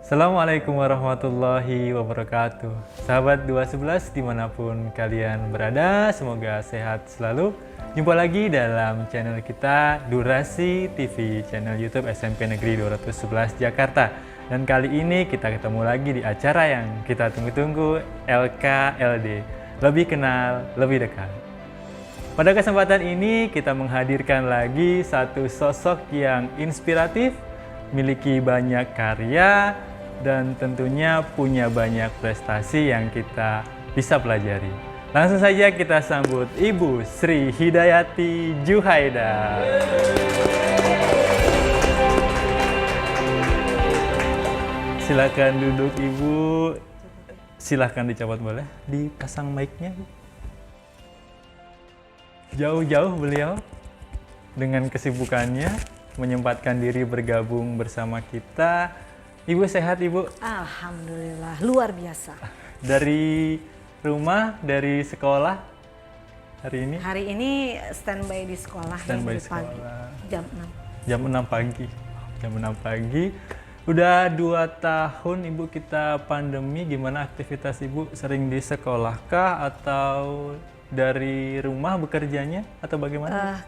Assalamualaikum warahmatullahi wabarakatuh. Sahabat 211 dimanapun kalian berada, semoga sehat selalu. Jumpa lagi dalam channel kita Durasi TV, channel YouTube SMP Negeri 211 Jakarta. Dan kali ini kita ketemu lagi di acara yang kita tunggu-tunggu, LKLD. Lebih kenal, lebih dekat. Pada kesempatan ini kita menghadirkan lagi satu sosok yang inspiratif, memiliki banyak karya, dan tentunya punya banyak prestasi yang kita bisa pelajari. Langsung saja kita sambut Ibu Sri Hidayati Juhaida. Silakan duduk Ibu. Silakan dicopot boleh. Dipasang mic-nya. Jauh-jauh beliau dengan kesibukannya menyempatkan diri bergabung bersama kita. Ibu sehat Ibu? Alhamdulillah, luar biasa. Dari rumah, dari sekolah hari ini? Hari ini standby di sekolah Standby dari pagi, sekolah. jam 6. Jam 6 pagi. Jam 6 pagi. Udah 2 tahun Ibu kita pandemi, gimana aktivitas Ibu? Sering di sekolah kah atau dari rumah bekerjanya atau bagaimana?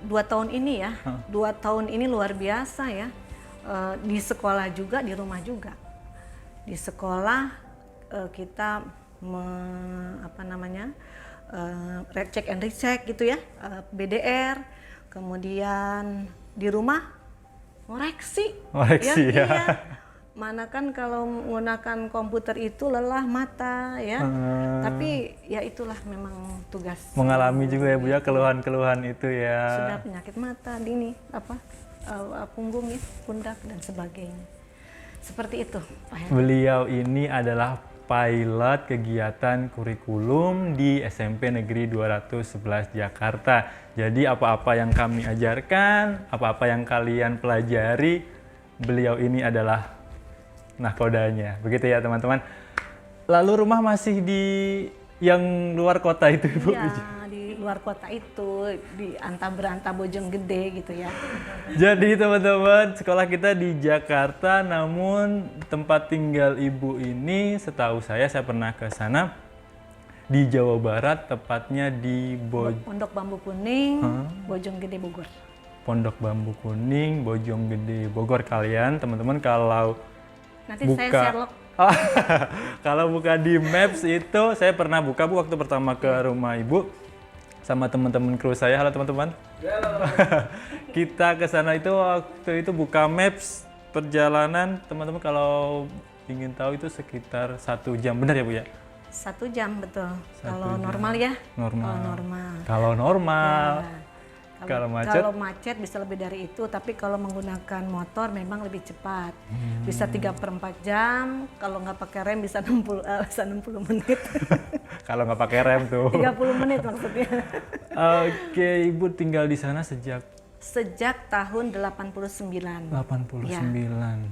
2 tahun ini ya, 2 tahun ini luar biasa ya. Di sekolah juga, di rumah juga. Di sekolah kita cek and recheck gitu ya, BDR. Kemudian di rumah ngoreksi. Ngoreksi ya. Iya. Mana kan kalau menggunakan komputer itu lelah mata ya. Tapi ya itulah memang tugas. Mengalami juga ya Bu ya keluhan-keluhan itu ya. Sudah penyakit mata, punggung ya, pundak dan sebagainya. Seperti itu, Pak Heru. Beliau ini adalah pilot kegiatan kurikulum di SMP Negeri 211 Jakarta. Jadi apa-apa yang kami ajarkan, apa-apa yang kalian pelajari, beliau ini adalah nahkodanya. Begitu ya teman-teman. Lalu rumah masih di yang luar kota itu Ibu? Iya, di luar kota itu, di Beranta Bojonggede gitu ya. Jadi teman-teman, sekolah kita di Jakarta, namun tempat tinggal Ibu ini setahu saya pernah ke sana di Jawa Barat, tepatnya di Pondok Bambu Kuning, Bojonggede, Bogor. Pondok Bambu Kuning, Bojonggede, Bogor. Kalian teman-teman kalau Nanti saya Sherlock. Kalau buka di Maps itu, saya pernah buka Bu waktu pertama ke rumah Ibu sama teman-teman kru saya. Halo teman-teman. Kita ke sana itu waktu itu buka Maps perjalanan, teman-teman kalau ingin tahu itu sekitar 1 jam. Benar ya Bu ya? 1 jam betul. 1 Kalau jam. normal ya? Normal. Normal. Kalau normal. Ya. Kalau macet? Kalau macet bisa lebih dari itu, tapi kalau menggunakan motor memang lebih cepat. Bisa 3/4 jam, kalau nggak pakai rem bisa 60 menit. Kalau nggak pakai rem tuh. 30 menit maksudnya. Oke, Ibu tinggal di sana sejak tahun 89. 89. Ya.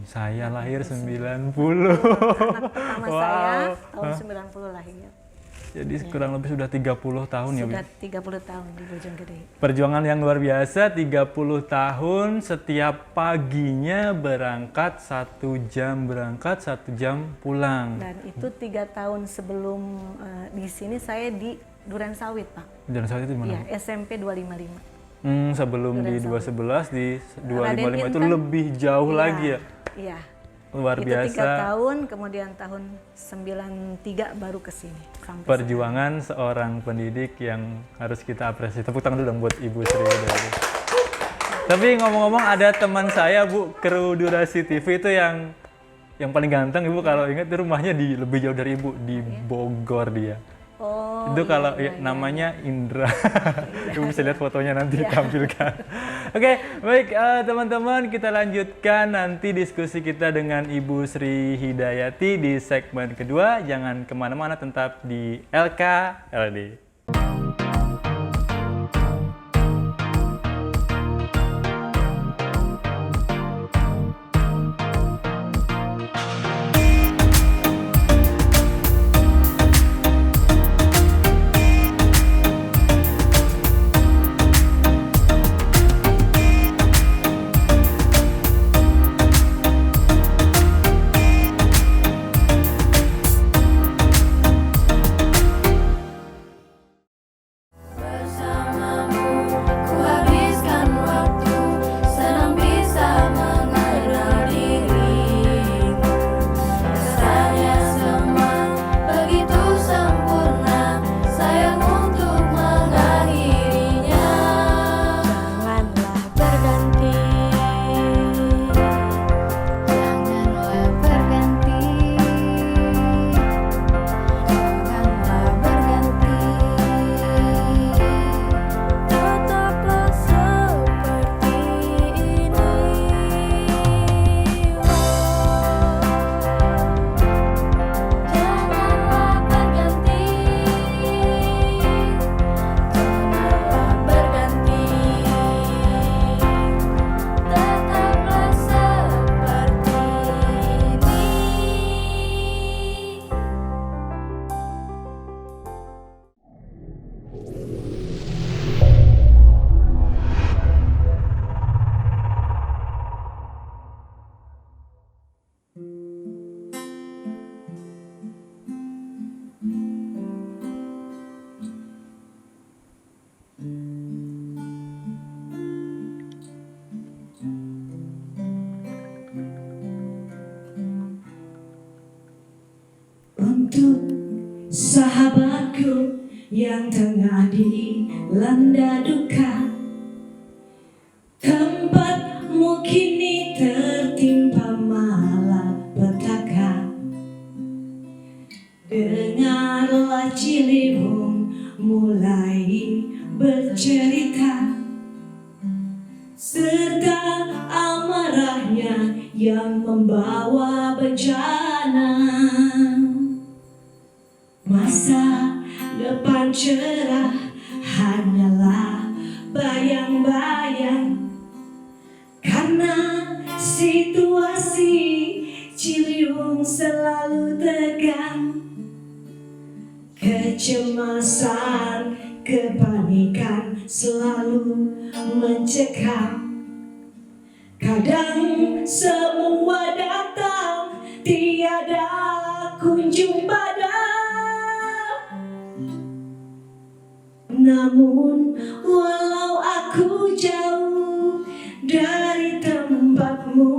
Saya lahir 90. Anak pertama saya tahun 90 lahir. Jadi kurang lebih sudah 30 tahun ya Bu? Sudah 30 tahun di Bojonggede. Perjuangan yang luar biasa, 30 tahun setiap paginya berangkat 1 jam berangkat, 1 jam pulang. Dan itu 3 tahun sebelum di sini saya di Duren Sawit, Pak. Dan saat itu di mana? Iya, SMP 255. Sebelum di 211, di 255 itu Intan. lebih jauh lagi ya? Iya. Luar Itu biasa. 3 tahun, kemudian tahun 93 baru ke sini. Sampai Perjuangan seorang pendidik yang harus kita apresiasi. Tepuk tangan dulu dong buat Ibu Sri Hidayati. Tapi ngomong-ngomong ada teman saya Bu, kru Durasi TV itu yang paling ganteng Ibu kalau ingat rumahnya lebih jauh dari Ibu, di Bogor dia. Oh, Itu kalau iya. namanya Indra. Ibu bisa lihat fotonya nanti ditampilkan. Oke, baik teman-teman, kita lanjutkan nanti diskusi kita dengan Ibu Sri Hidayati di segmen kedua. Jangan kemana-mana, tetap di LKLD. yang tengah dilanda duka. Tempatmu kini tertimpa malapetaka. Dengarlah Ciliwung mulai bercerita, serta amarahnya yang membawa bencana. Masa depan cerah hanyalah bayang-bayang, karena situasi Ciliwung selalu tegang. Kecemasan, kepanikan selalu mencekam. Kadang semua datang, tiada kunjung padam. Namun walau aku jauh dari tempatmu,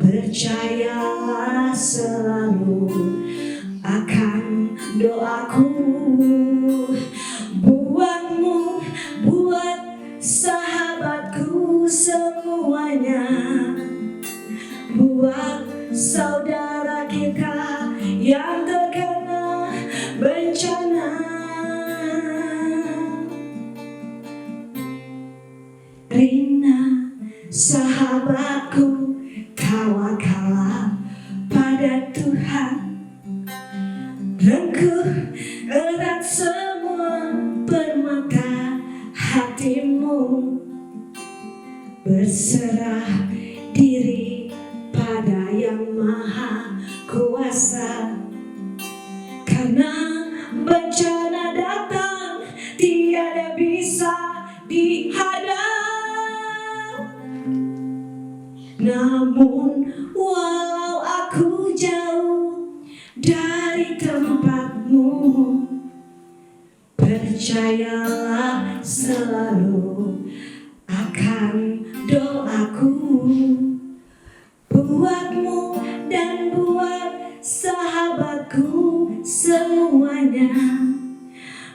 percayalah selalu akan doaku buatmu, buat sahabatku semuanya, buat saudara kita yang terkena bencana. Rina, sahabatku, tawakallah pada Tuhan. Rengkuh erat semua permata hatimu, berserah diri pada Yang Maha Kuasa. Karena bencana datang tiada bisa dihadang. Namun walau aku jauh dari tempatmu, percayalah selalu akan doaku buatmu dan buat sahabatku semuanya,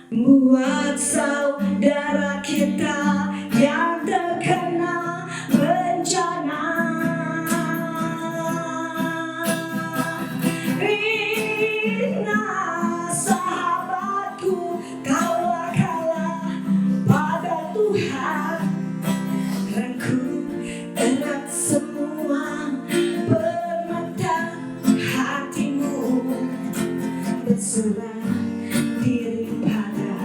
buat saudara kita yang terkena bencana. Rina, sahabatku, tawakallah pada Tuhan. Rengkuh erat semua permata hatimu, berserah diri pada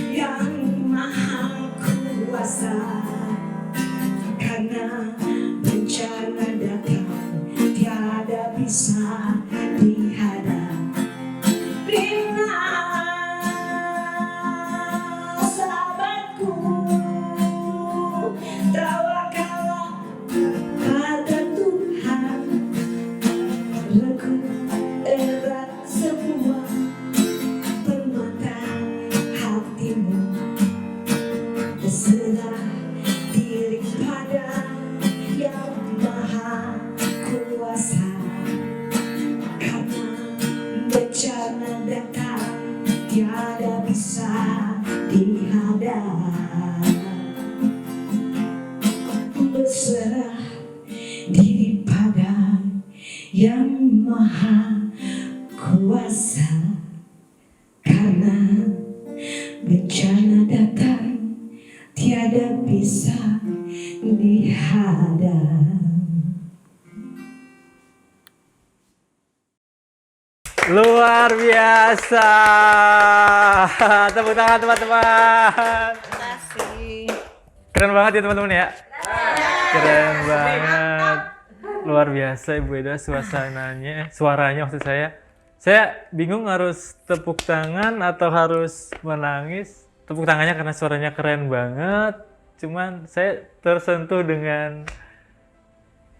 Yang Maha Kuasa. Karena bencana datang tiada bisa dihadang. Rina, sahabatku, tawakallah pada Tuhan. Rengkuh erat semua permata hatimu, berserah diri pada Yang Maha Kuasa. Karena bencana datang tiada bisa dihadang. Berserah diri pada Yang Maha Kuasa. Karena bencana datang tiada bisa dihadang. Luar biasa. Tepuk tangan teman-teman. Terima kasih. Keren banget ya teman-teman ya. Keren banget. Luar biasa Ibu Eda suasananya, suaranya maksud saya. Saya bingung harus tepuk tangan atau harus menangis. Tepuk tangannya karena suaranya keren banget. Cuman saya tersentuh dengan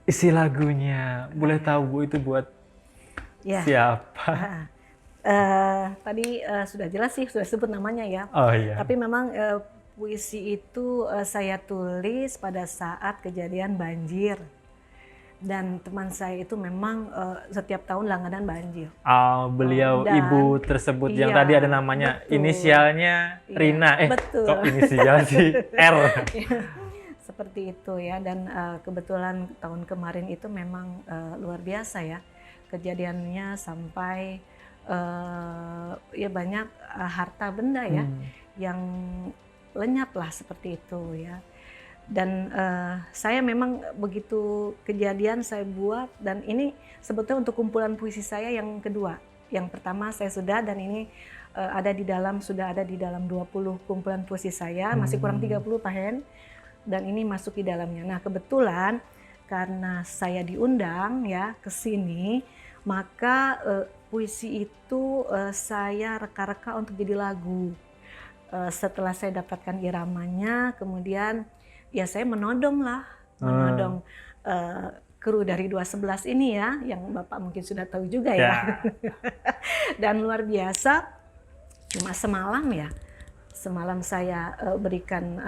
isi lagunya. Boleh tahu Bu itu buat Ya. siapa? Tadi sudah jelas sih, sudah sebut namanya ya. Oh iya. Tapi memang puisi itu saya tulis pada saat kejadian banjir Dan teman saya itu memang setiap tahun langganan banjir. Beliau Dan- ibu tersebut yang iya, tadi ada namanya, betul. inisialnya Iya, Rina. betul. Kok inisial sih? R. Seperti itu ya, dan kebetulan tahun kemarin itu memang luar biasa ya kejadiannya, sampai ya banyak harta benda ya yang lenyap lah seperti itu ya. Dan saya memang begitu kejadian saya buat, dan ini sebetulnya untuk kumpulan puisi saya yang kedua. Yang pertama saya sudah, dan ini sudah ada di dalam 20 kumpulan puisi saya, masih kurang 30 Pak Hen, dan ini masuk di dalamnya. Nah kebetulan karena saya diundang ya ke sini, maka puisi itu saya reka-reka untuk jadi lagu. Setelah saya dapatkan iramanya, kemudian ya saya menodong kru dari 211 ini ya, yang Bapak mungkin sudah tahu juga ya. Dan luar biasa, cuma semalam saya berikan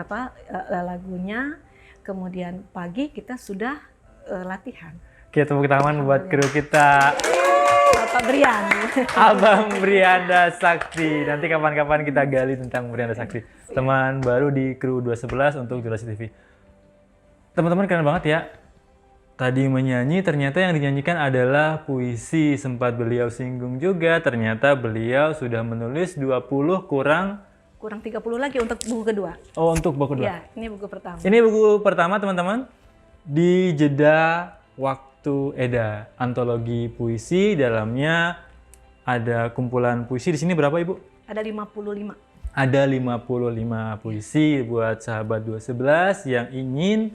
lagunya, kemudian pagi kita sudah latihan. Oke, tepuk tangan buat kru kita. Bapak Brian. Abang Brianda Sakti. Nanti kapan-kapan kita gali tentang Brianda Sakti. Teman baru di kru 211 untuk Durasi TV. Teman-teman keren banget ya. Tadi menyanyi, ternyata yang dinyanyikan adalah puisi. Sempat beliau singgung juga, ternyata beliau sudah menulis 20 kurang 30 lagi untuk buku kedua. Oh, untuk buku kedua. Ya, ini buku pertama. Ini buku pertama, teman-teman. Di Jeda Waktu Eda, antologi puisi, dalamnya ada kumpulan puisi. Di sini berapa, Ibu? Ada 55. Ada 55 puisi buat sahabat 211 yang ingin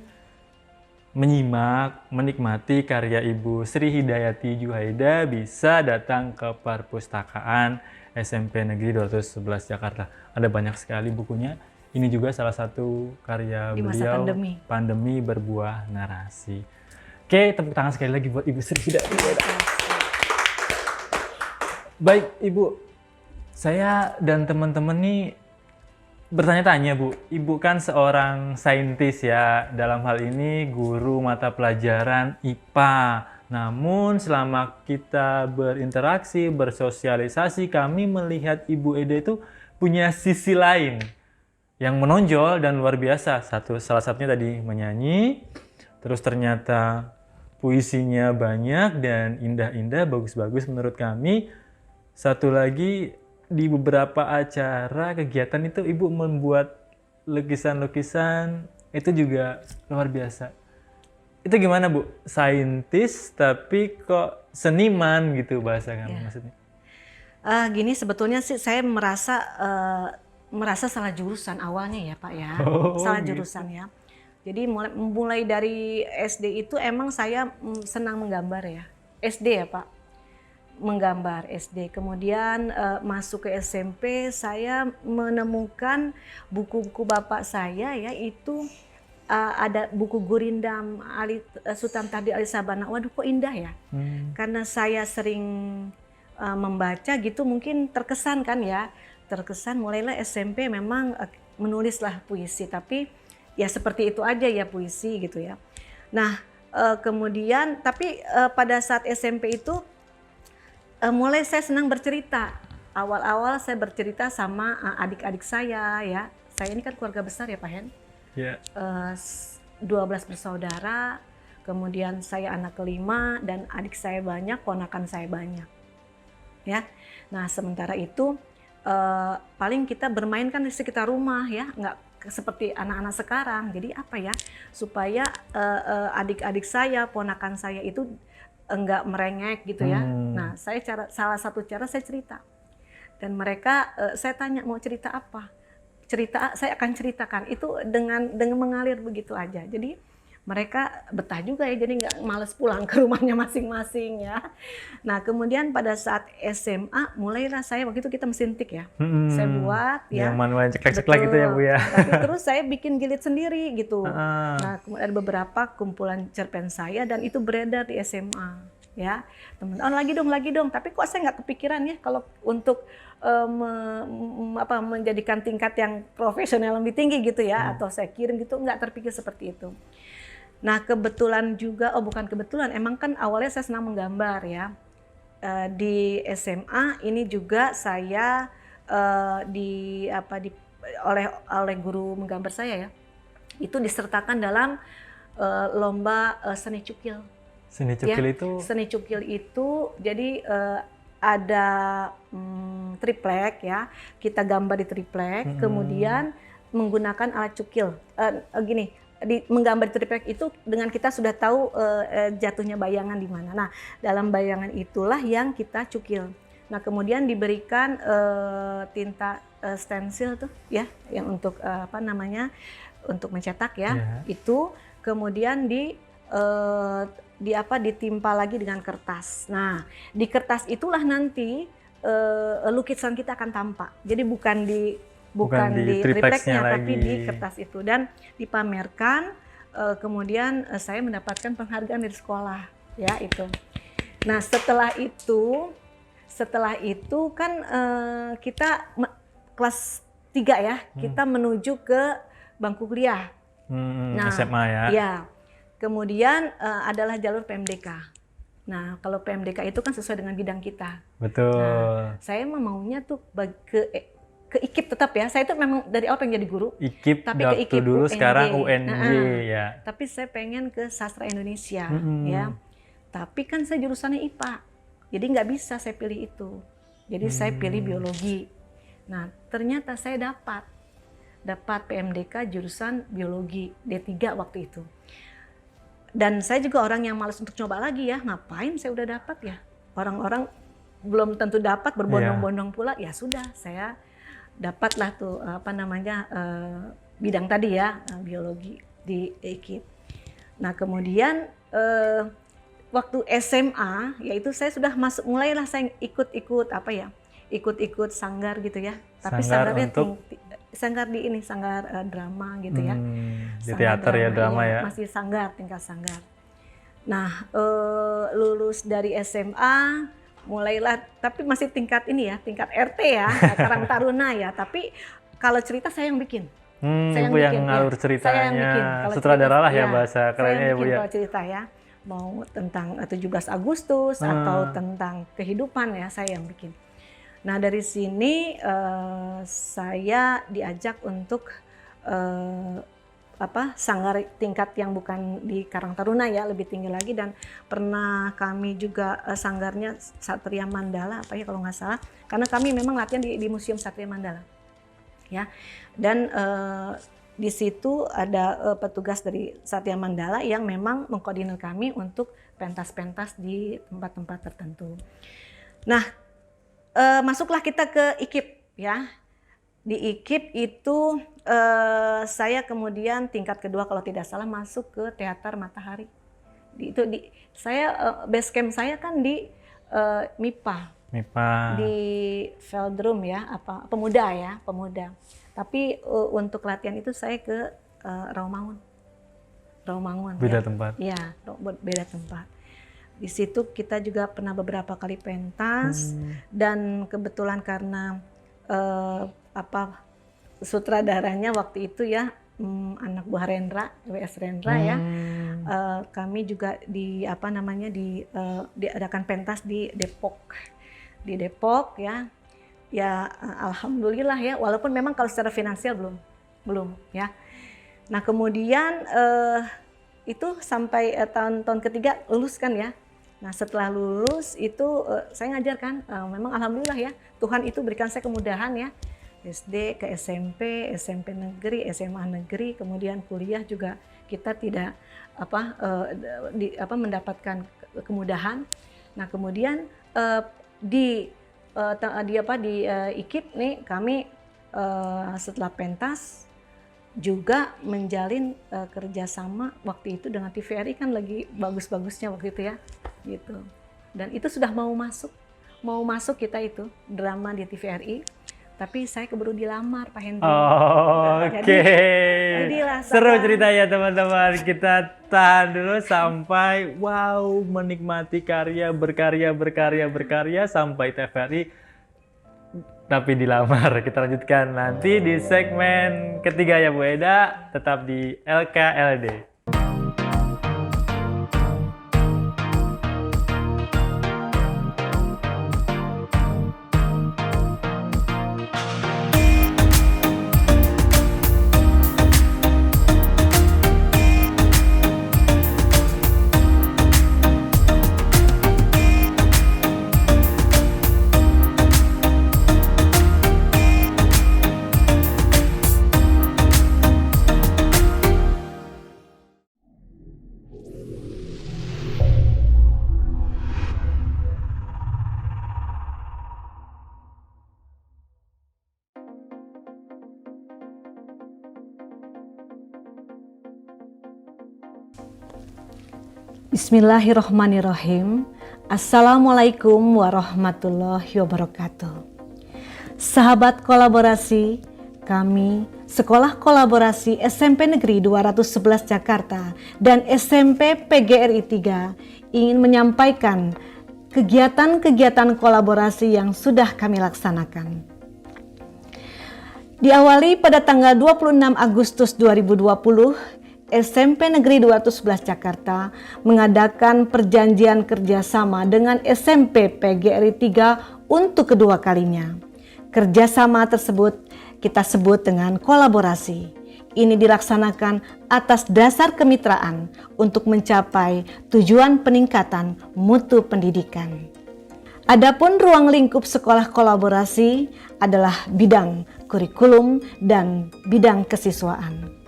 menyimak, menikmati karya Ibu Sri Hidayati Juhaida, bisa datang ke Perpustakaan SMP Negeri 211 Jakarta. Ada banyak sekali bukunya. Ini juga salah satu karya Di masa beliau, Pandemi Berbuah Narasi. Oke, tepuk tangan sekali lagi buat Ibu Sri Hidayati Juhaida. Baik, Ibu. Saya dan teman-teman nih bertanya-tanya, Bu. Ibu kan seorang saintis ya, dalam hal ini guru mata pelajaran IPA. Namun selama kita berinteraksi, bersosialisasi, kami melihat Ibu Eda itu punya sisi lain yang menonjol dan luar biasa. Salah satunya tadi menyanyi, terus ternyata puisinya banyak dan indah-indah, bagus-bagus menurut kami. Satu lagi, di beberapa acara kegiatan itu Ibu membuat lukisan-lukisan, itu juga luar biasa. Itu gimana, Bu? Saintis tapi kok seniman gitu bahasa kamu maksudnya? Gini, sebetulnya sih saya merasa salah jurusan awalnya ya Pak ya. Salah jurusan ya. Jadi mulai dari SD itu emang saya senang menggambar ya. SD ya Pak. Menggambar SD. Kemudian masuk ke SMP, saya menemukan buku-buku bapak saya ya, itu ada buku Gurindam Sultan Tahdi Ali Sabana. Waduh, kok indah ya. Karena saya sering membaca gitu, mungkin terkesan kan ya. Terkesan mulailah SMP memang menulislah puisi, tapi ya seperti itu aja ya puisi gitu ya. Nah, kemudian tapi pada saat SMP itu mulai saya senang bercerita. Awal-awal saya bercerita sama adik-adik saya ya. Saya ini kan keluarga besar ya Pak Hen. Yeah. 12 bersaudara, kemudian saya anak kelima, dan adik saya banyak, ponakan saya banyak. Ya. Nah, sementara itu paling kita bermain kan di sekitar rumah ya, nggak seperti anak-anak sekarang. Jadi apa ya, supaya adik-adik saya, ponakan saya itu enggak merengek gitu ya. Nah, salah satu cara saya cerita. Dan mereka, saya tanya mau cerita apa? Saya akan ceritakan itu dengan mengalir begitu aja. Jadi mereka betah juga ya, jadi nggak males pulang ke rumahnya masing-masing ya. Nah, kemudian pada saat SMA mulailah saya, waktu itu kita mesin tik ya. Saya buat ya. Yang manual ceklek-ceklek gitu ya Bu ya. Tapi terus saya bikin jilid sendiri gitu. Nah, kemudian ada beberapa kumpulan cerpen saya dan itu beredar di SMA ya. Teman, lagi dong. Tapi kok saya nggak kepikiran ya kalau untuk menjadikan tingkat yang profesional lebih tinggi gitu ya, atau saya kirim gitu, nggak terpikir seperti itu. Nah kebetulan juga, bukan kebetulan, emang kan awalnya saya senang menggambar ya. Di SMA ini juga saya oleh guru menggambar saya ya, itu disertakan dalam lomba seni cukil. Seni cukil itu? Seni cukil itu jadi ada triplek ya, kita gambar di triplek, kemudian menggunakan alat cukil. Menggambar di triplek itu dengan kita sudah tahu jatuhnya bayangan di mana. Nah, dalam bayangan itulah yang kita cukil. Nah, kemudian diberikan tinta stensil tuh ya, yang untuk untuk mencetak ya. Itu kemudian ditimpa lagi dengan kertas. Nah, di kertas itulah nanti lukisan kita akan tampak. Jadi bukan di tripleknya tapi di kertas itu, dan dipamerkan. Kemudian saya mendapatkan penghargaan dari sekolah ya itu. Nah setelah itu kan kita kelas 3 ya, kita menuju ke bangku kuliah. Nah, SMA ya. Ya. Kemudian adalah jalur PMDK. Nah kalau PMDK itu kan sesuai dengan bidang kita. Betul. Nah, saya maunya tuh ke IKIP tetap ya. Saya itu memang dari awal pengen jadi guru. IKIP tapi waktu ke IKIP, dulu, UNJ. sekarang UNJ ya. Tapi saya pengen ke sastra Indonesia ya. Tapi kan saya jurusannya IPA. Jadi nggak bisa saya pilih itu. Jadi saya pilih biologi. Nah ternyata saya dapat PMDK jurusan biologi D3 waktu itu. Dan saya juga orang yang malas untuk coba lagi ya. Ngapain saya udah dapat ya. Orang-orang belum tentu dapat, berbondong-bondong pula. Ya sudah, saya dapatlah tuh bidang tadi ya, biologi di IKIP. Nah kemudian waktu SMA yaitu saya sudah mulailah saya ikut sanggar gitu ya. Tapi sanggarnya sanggar drama gitu ya. Di teater drama, ya drama ya. Masih tingkat sanggar. Nah lulus dari SMA mulailah, tapi masih tingkat RT ya, Karang Taruna ya. Tapi kalau cerita saya yang bikin. Saya yang ngalur ceritanya. Sutradara lah ya bahasa kerennya ya Bu ya. Kalau cerita ya, mau tentang 17 Agustus atau tentang kehidupan ya, saya yang bikin. Nah dari sini saya diajak untuk sanggar tingkat yang bukan di Karang Taruna ya, lebih tinggi lagi, dan pernah kami juga sanggarnya Satria Mandala kalau nggak salah, karena kami memang latihan di Museum Satria Mandala ya. Dan di situ ada petugas dari Satria Mandala yang memang mengkoordinir kami untuk pentas-pentas di tempat-tempat tertentu. Nah masuklah kita ke IKIP ya. Di IKIP itu saya kemudian tingkat kedua kalau tidak salah masuk ke Teater Matahari. Base camp saya kan di MIPA. Di Veldrum ya, pemuda. Tapi untuk latihan itu saya ke Rawamangun. Beda tempat. Iya, beda tempat. Di situ kita juga pernah beberapa kali pentas, dan kebetulan karena sutradaranya waktu itu ya anak buah Rendra, W.S. Rendra ya, kami juga diadakan pentas di Depok ya. Ya alhamdulillah ya, walaupun memang kalau secara finansial belum ya. Nah kemudian itu sampai tahun ketiga lulus kan ya. Nah setelah lulus itu saya ngajar kan, memang alhamdulillah ya, Tuhan itu berikan saya kemudahan ya. SD ke SMP, SMP negeri, SMA negeri, kemudian kuliah juga kita tidak mendapatkan kemudahan. Nah kemudian di IKIP nih kami setelah pentas juga menjalin kerjasama waktu itu dengan TVRI, kan lagi bagus-bagusnya waktu itu ya gitu. Dan itu sudah mau masuk kita itu drama di TVRI, tapi saya keburu dilamar Pak Hendro. Oke. Seru ceritanya teman-teman. Kita tahan dulu sampai menikmati berkarya sampai TVRI tapi dilamar. Kita lanjutkan nanti di segmen ketiga ya Bu Eda, tetap di LKLD. Bismillahirrahmanirrahim. Assalamualaikum warahmatullahi wabarakatuh. Sahabat kolaborasi, kami Sekolah Kolaborasi SMP Negeri 211 Jakarta dan SMP PGRI 3 ingin menyampaikan kegiatan-kegiatan kolaborasi yang sudah kami laksanakan. Diawali pada tanggal 26 Agustus 2020, SMP Negeri 211 Jakarta mengadakan perjanjian kerjasama dengan SMP PGRI 3 untuk kedua kalinya. Kerjasama tersebut kita sebut dengan kolaborasi. Ini dilaksanakan atas dasar kemitraan untuk mencapai tujuan peningkatan mutu pendidikan. Adapun ruang lingkup sekolah kolaborasi adalah bidang kurikulum dan bidang kesiswaan.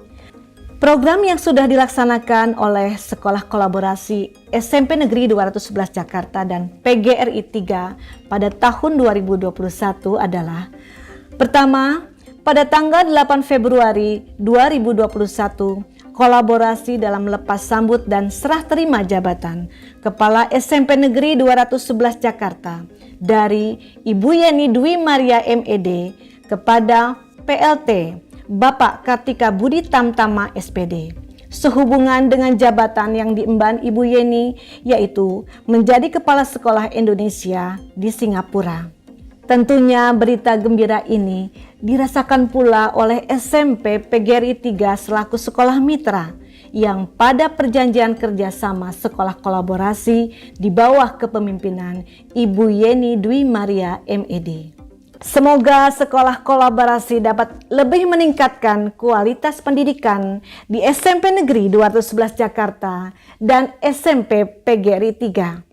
Program yang sudah dilaksanakan oleh Sekolah Kolaborasi SMP Negeri 211 Jakarta dan PGRI 3 pada tahun 2021 adalah: pertama, pada tanggal 8 Februari 2021, kolaborasi dalam lepas sambut dan serah terima jabatan Kepala SMP Negeri 211 Jakarta dari Ibu Yeni Dwi Maria MED kepada PLT Bapak Kartika Budi Tamtama SPD sehubungan dengan jabatan yang diemban Ibu Yeni, yaitu menjadi Kepala Sekolah Indonesia di Singapura. Tentunya berita gembira ini dirasakan pula oleh SMP PGRI 3 selaku sekolah mitra yang pada perjanjian kerjasama sekolah kolaborasi di bawah kepemimpinan Ibu Yeni Dwi Maria MED. Semoga sekolah kolaborasi dapat lebih meningkatkan kualitas pendidikan di SMP Negeri 211 Jakarta dan SMP PGRI 3,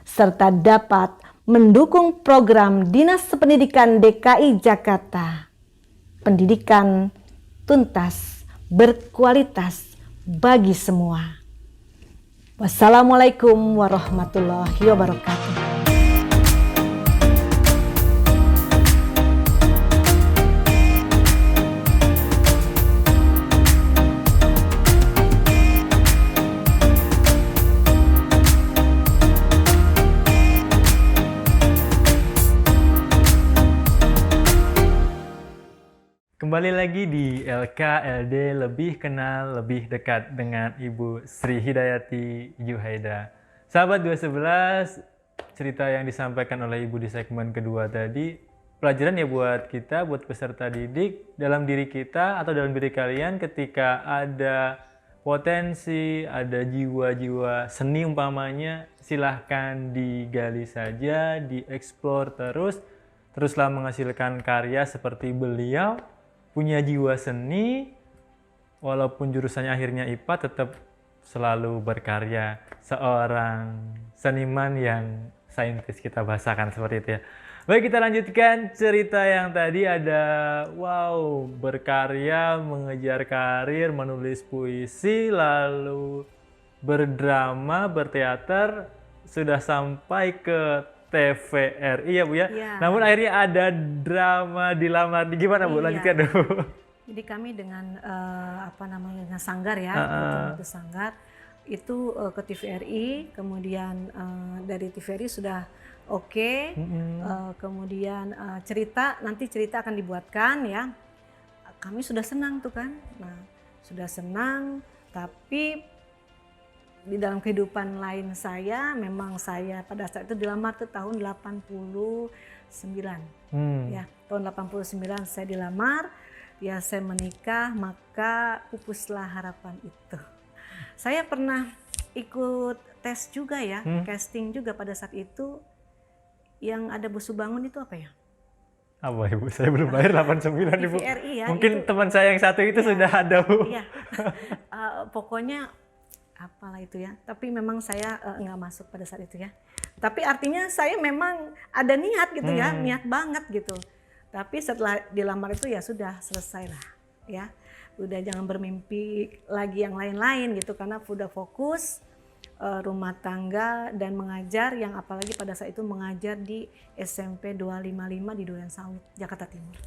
serta dapat mendukung program Dinas Pendidikan DKI Jakarta. Pendidikan tuntas, berkualitas bagi semua. Wassalamualaikum warahmatullahi wabarakatuh. Kembali lagi di LKLD Lebih Kenal Lebih Dekat dengan Ibu Sri Hidayati Juhaida. Sahabat 211, cerita yang disampaikan oleh Ibu di segmen kedua tadi pelajaran ya buat kita, buat peserta didik, dalam diri kita atau dalam diri kalian ketika ada potensi, ada jiwa-jiwa seni umpamanya, silahkan digali saja, dieksplor teruslah menghasilkan karya seperti beliau. Punya jiwa seni, walaupun jurusannya akhirnya IPA, tetap selalu berkarya. Seorang seniman yang saintis kita bahasakan seperti itu ya. Baik, kita lanjutkan cerita yang tadi ada, wow, berkarya, mengejar karir, menulis puisi, lalu berdrama, berteater, sudah sampai ke TVRI ya Bu ya. Ya. Namun akhirnya ada drama dilamar. Gimana Bu? Lanjutkan dulu. Jadi kami dengan dengan sanggar ya, itu sanggar itu ke TVRI, kemudian dari TVRI sudah oke. Kemudian nanti cerita akan dibuatkan ya. Kami sudah senang tuh kan. Nah, sudah senang, tapi di dalam kehidupan lain saya, memang saya pada saat itu dilamar tuh tahun 89. Ya, tahun 89 saya dilamar, ya saya menikah, maka pupuslah harapan itu. Saya pernah ikut tes juga ya, casting juga pada saat itu. Yang ada Busu Bangun itu apa ya? Apa Ibu? Saya belum lahir 89 Ibu. TVRI ya. Mungkin itu, teman saya yang satu itu sudah ada Bu. Iya, pokoknya apalah itu ya, tapi memang saya nggak masuk pada saat itu ya. Tapi artinya saya memang ada niat gitu ya, niat banget gitu. Tapi setelah dilamar itu ya sudah selesai lah ya. Udah jangan bermimpi lagi yang lain-lain gitu, karena udah fokus rumah tangga dan mengajar, yang apalagi pada saat itu mengajar di SMP 255 di Duren Sawit, Jakarta Timur.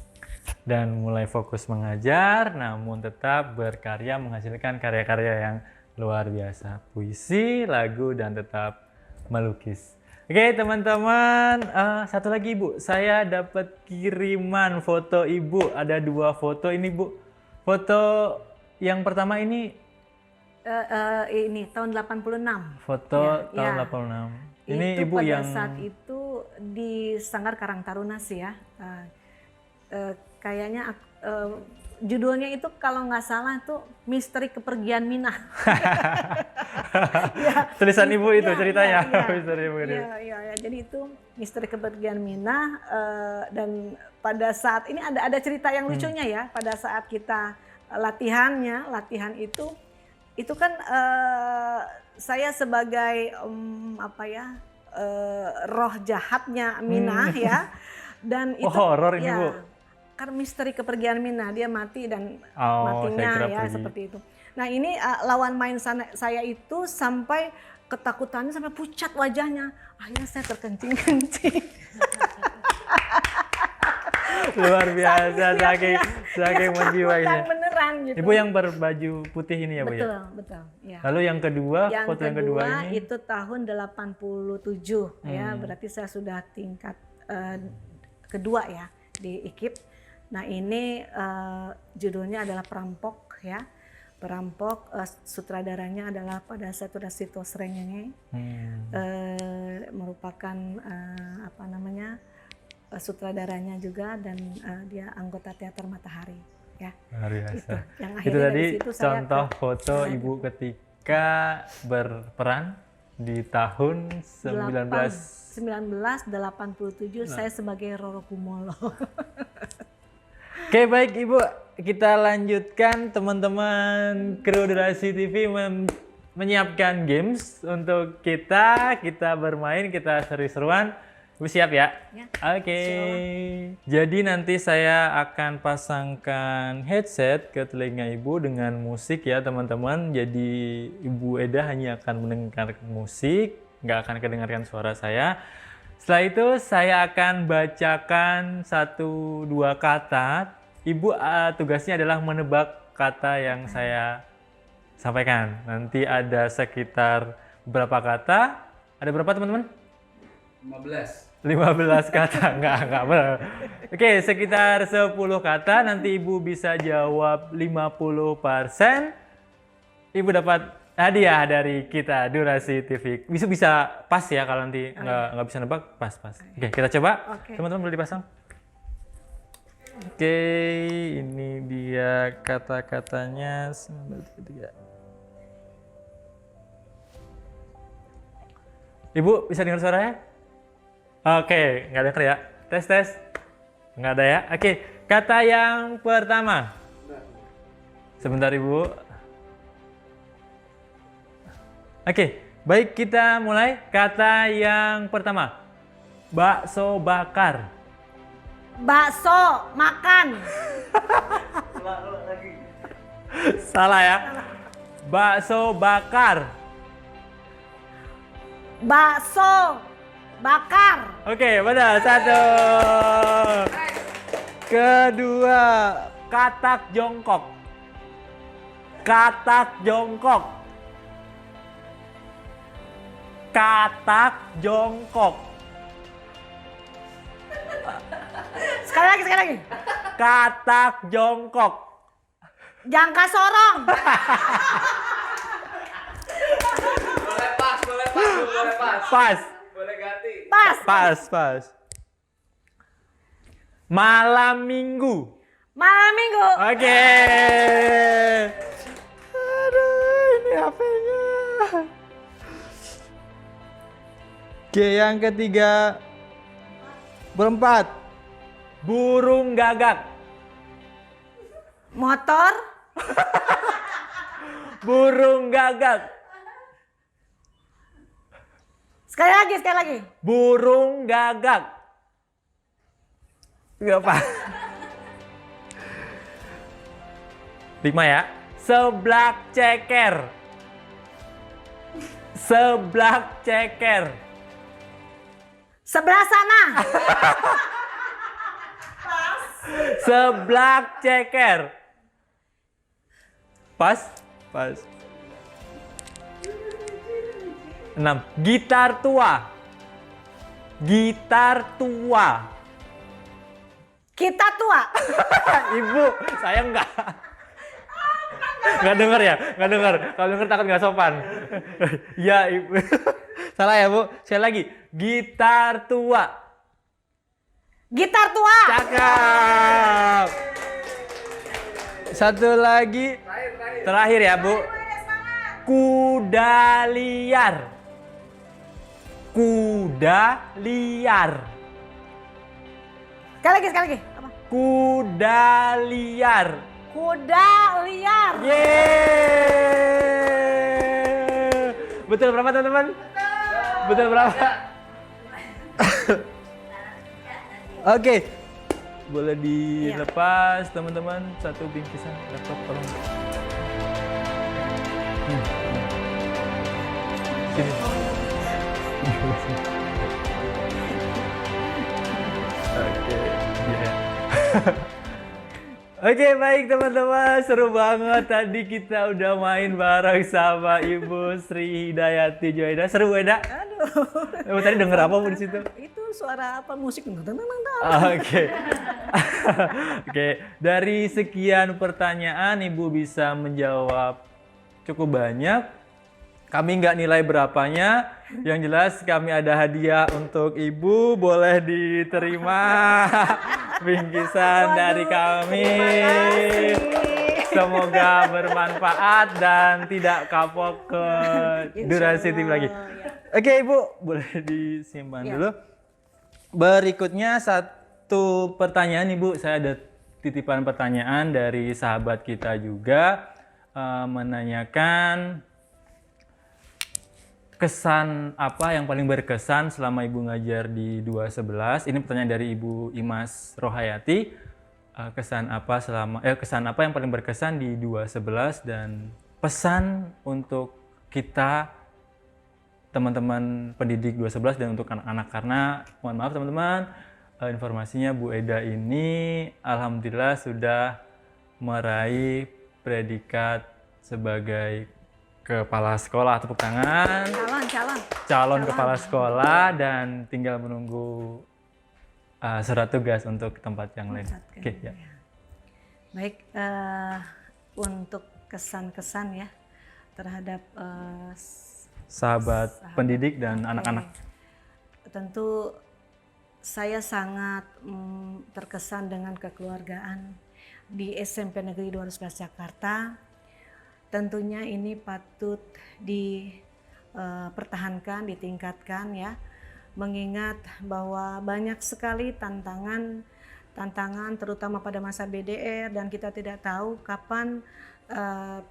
Dan mulai fokus mengajar, namun tetap berkarya, menghasilkan karya-karya yang Luar biasa. Puisi, lagu, dan tetap melukis. Oke teman-teman, satu lagi Ibu. Saya dapat kiriman foto Ibu. Ada 2 foto ini Bu. Foto yang pertama ini. Ini tahun 86. Foto Ya, tahun ya. 86. Ini Itu Ibu pada yang. saat itu di Sanggar Karang Taruna sih ya. Kayaknya judulnya itu kalau nggak salah tuh Misteri Kepergian Mina. Ya, Tulisan Ibu itu ya, ceritanya. ya, ya. Misteri Kepergian. Ya, jadi itu Misteri Kepergian Mina, dan pada saat ini ada cerita yang lucunya ya. Pada saat kita latihan itu kan saya sebagai roh jahatnya Mina ya, dan itu horor ini ya, Bu. kan misteri kepergian Mina, dia mati dan Oh, matinya saya kira ya pergi. seperti itu. Nah ini lawan main saya itu sampai ketakutannya sampai pucat wajahnya, akhirnya saya terkencing-kencing. Luar biasa, saking menjiwainya. Beneran gitu. Ibu yang berbaju putih ini ya Bu ya? Betul. Ya. Lalu yang kedua, foto yang kedua ini? Itu tahun 87 ya, berarti saya sudah tingkat kedua ya di IKIP. Nah ini judulnya adalah Perampok ya. Perampok, sutradaranya adalah pada saat itu Sito Srengenge, merupakan sutradaranya juga, dan dia anggota teater Matahari ya. Luar biasa. Yang Itu akhirnya tadi dari situ saya contoh foto Ibu ketika berperan di tahun 1987 saya sebagai Roro Kumolo. Oke baik Ibu, kita lanjutkan. Teman-teman kru Durasi TV menyiapkan games untuk kita bermain, kita seru-seruan. Ibu siap ya? Ya. Oke. Jadi nanti saya akan pasangkan headset ke telinga Ibu dengan musik ya teman-teman. Jadi Ibu Eda hanya akan mendengarkan musik, nggak akan kedengarkan suara saya. Setelah itu saya akan bacakan 1-2 kata. Ibu tugasnya adalah menebak kata yang saya sampaikan. Nanti ada sekitar berapa kata? Ada berapa teman-teman? 15 kata, enggak benar. Oke, sekitar 10 kata, nanti Ibu bisa jawab 50%. Ibu dapat hadiah dari kita Durasi TV. Bisa pas ya, kalau nanti nggak bisa nebak, pas. Oke, kita coba. Oke. Teman-teman boleh dipasang. Oke, ini dia kata-katanya. Ibu bisa dengar suaranya? Oke, nggak denger ya. Tes. Nggak ada ya. Oke, kata yang pertama. Sebentar Ibu. Oke, baik kita mulai. Kata yang pertama. Bakso bakar. Bakso makan. Salah ya. Bakso bakar. Bakso bakar. Oke, benar. 1. Kedua, katak jongkok. Katak jongkok. Katak jongkok. Sekali lagi. Katak jongkok. Jangka sorong. Boleh pas. Pas. Boleh ganti. Pas. Malam minggu. Malam minggu. Oke. Aduh, ini HP-nya. Oke, yang ketiga. Berempat. Burung gagak. Motor. Burung gagak. Sekali lagi. Burung gagak. Gak apa. 5 ya. Seblak ceker. Seblak ceker. Sebelah sana. Seblak ceker. Pas. 6. Gitar tua. Gitar tua. Kita tua. Ibu, saya enggak. Nggak denger ya? Nggak denger. Kalau denger takut nggak sopan. Ya, Ibu. Salah ya, Bu? Sekali lagi. Gitar tua. Gitar tua. Cakep. Satu lagi. Terakhir ya, Bu. Kuda liar. Kuda liar. Sekali lagi. Apa? Kuda liar. Kuda liar. Yeay. Betul berapa teman-teman? Betul berapa? Oke. Boleh dilepas teman-teman satu bingkisan laptop tolong. Sini. Oke, iya. Oke, baik teman-teman, seru banget tadi kita udah main bareng sama Ibu Sri Hidayati Juwaida. Seru Bu Eda? Aduh. Tadi denger apa Bu di situ? Itu suara apa musik? Oke. Oke, dari sekian pertanyaan Ibu bisa menjawab cukup banyak. Kami nggak nilai berapanya, yang jelas kami ada hadiah untuk Ibu, boleh diterima bingkisan dari kami. Semoga bermanfaat dan tidak kapok ke durasi TV lagi. Oke Ibu, boleh disimpan dulu. Berikutnya satu pertanyaan Ibu, saya ada titipan pertanyaan dari sahabat kita juga menanyakan kesan apa yang paling berkesan selama Ibu ngajar di 211? Ini pertanyaan dari Ibu Imas Rohayati. Kesan apa yang paling berkesan di 211 dan pesan untuk kita teman-teman pendidik 211 dan untuk anak-anak, karena mohon maaf teman-teman, informasinya Bu Eda ini alhamdulillah sudah meraih predikat sebagai kepala sekolah. Tepuk tangan. Calon kepala sekolah dan tinggal menunggu surat tugas untuk tempat yang lain. Oke, ya. Baik, untuk kesan-kesan ya terhadap sahabat pendidik dan anak-anak. Tentu saya sangat terkesan dengan kekeluargaan di SMP Negeri 211 Jakarta. Tentunya ini patut dipertahankan, ditingkatkan ya, mengingat bahwa banyak sekali tantangan terutama pada masa BDR, dan kita tidak tahu kapan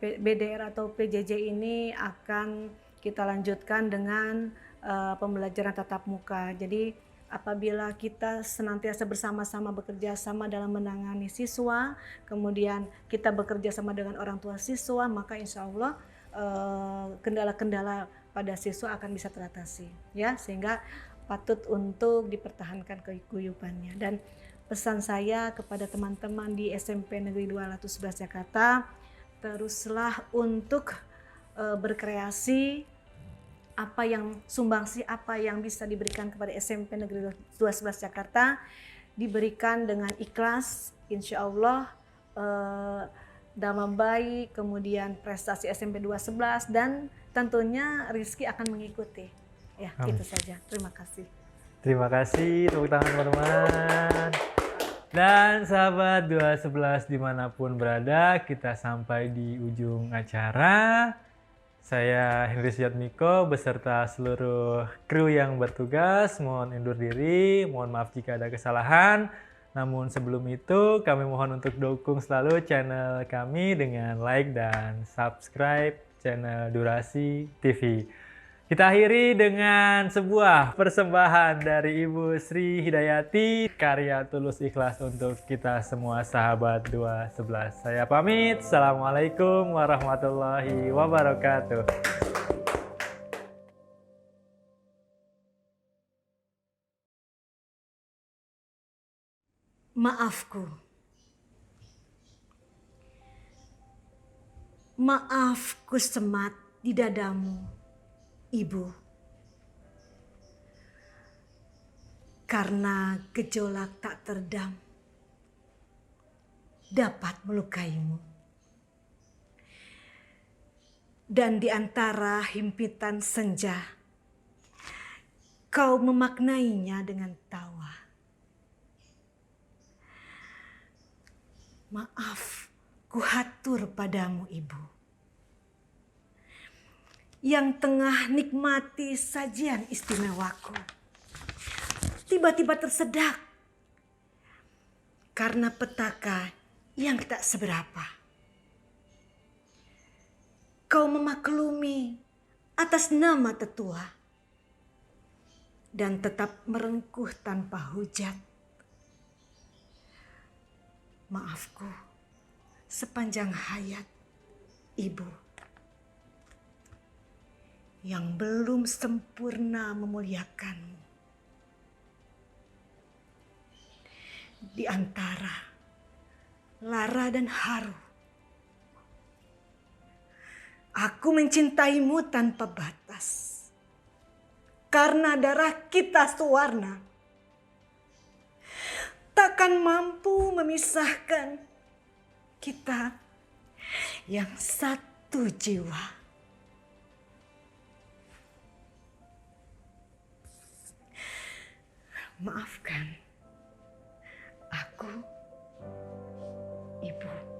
BDR atau PJJ ini akan kita lanjutkan dengan pembelajaran tatap muka. Jadi apabila kita senantiasa bersama-sama bekerja sama dalam menangani siswa, kemudian kita bekerja sama dengan orang tua siswa, maka insya Allah kendala-kendala pada siswa akan bisa teratasi, ya, sehingga patut untuk dipertahankan keguyubannya. Dan pesan saya kepada teman-teman di SMP Negeri 211 Jakarta, teruslah untuk berkreasi. Apa yang sumbangsi apa yang bisa diberikan kepada SMP Negeri 211 Jakarta diberikan dengan ikhlas, insya Allah nama baik, kemudian prestasi SMP 211 dan tentunya rezeki akan mengikuti. Ya, itu saja. Terima kasih. Terima kasih, tepuk tangan teman-teman. Dan sahabat 211 dimanapun berada, kita sampai di ujung acara. Saya Henry Sujatmiko beserta seluruh kru yang bertugas mohon undur diri, mohon maaf jika ada kesalahan. Namun sebelum itu kami mohon untuk dukung selalu channel kami dengan like dan subscribe channel Durasi TV. Kita akhiri dengan sebuah persembahan dari Ibu Sri Hidayati, karya tulus ikhlas untuk kita semua sahabat 211. Saya pamit. Assalamualaikum warahmatullahi wabarakatuh. Maafku semat di dadamu, Ibu. karena gejolak tak terdam dapat melukaimu. Dan di antara himpitan senja, kau memaknainya dengan tawa. Maaf, ku hatur padamu ibu, yang tengah nikmati sajian istimewaku. Tiba-tiba tersedak karena petaka yang tak seberapa. Kau memaklumi atas nama tetua dan tetap merengkuh tanpa hujat. Maafku sepanjang hayat ibu yang belum sempurna memuliakanmu. Di antara lara dan haru, aku mencintaimu tanpa batas. Karena darah kita sewarna, takkan mampu memisahkan kita yang satu jiwa. Maafkan aku, ibu.